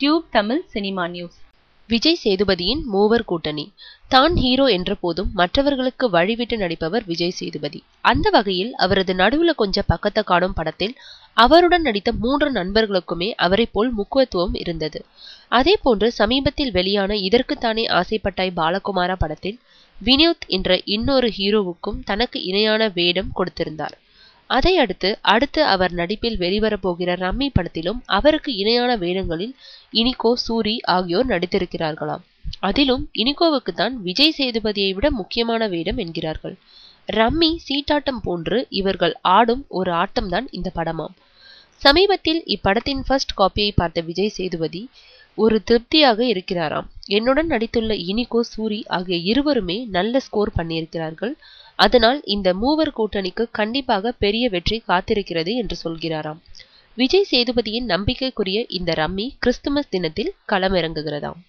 Tube Tamil cinema news. Vijay சேதுபதியின் மூவர் கூட்டணி. தான் ஹீரோ என்ற போதும் மற்றவர்களுக்கு வழிவிட்டு நடிப்பவர் விஜய் சேதுபதி. அந்த வகையில் அவரது நடுவுல கொஞ்சம் பக்கத்தை காணும் படத்தில் அவருடன் நடித்த 3 நண்பர்களுக்குமே அவரை போல் முக்கியத்துவம் இருந்தது. அதே போன்று சமீபத்தில் வெளியான இதற்குத்தானே ஆசைப்பட்டாய் பாலகுமாரா படத்தில் வினோத் என்ற இன்னொரு ஹீரோவுக்கும் தனக்கு இணையான வேடம் கொடுத்திருந்தார். அதை அடுத்து அவர் நடிப்பில் வெளிவரப்போகிற ரம்மி படத்திலும் அவருக்கு இணையான வேடங்களில் இனிகோ, சூரி ஆகியோர் நடித்திருக்கிறார்களாம். அதிலும் இனிகோவுக்கு தான் விஜய் சேதுபதியை விட முக்கியமான வேடம் என்கிறார்கள். ரம்மி சீட்டாட்டம் போன்று இவர்கள் ஆடும் ஒரு ஆட்டம்தான் இந்த படமாம். சமீபத்தில் இப்படத்தின் ஃபர்ஸ்ட் காப்பியை பார்த்த விஜய் சேதுபதி ஒரு திருப்தியாக இருக்கிறாராம். என்னுடன் நடித்துள்ள இனிகோ, சூரி ஆகிய இருவருமே நல்ல ஸ்கோர் பண்ணியிருக்கிறார்கள். அதனால் இந்த மூவர் கூட்டணிக்கு கண்டிப்பாக பெரிய வெற்றி காத்திருக்கிறது என்று சொல்கிறாராம். விஜய் சேதுபதியின் நம்பிக்கைக்குரிய இந்த ரம்மி கிறிஸ்துமஸ் தினத்தில் களமிறங்குகிறதாம்.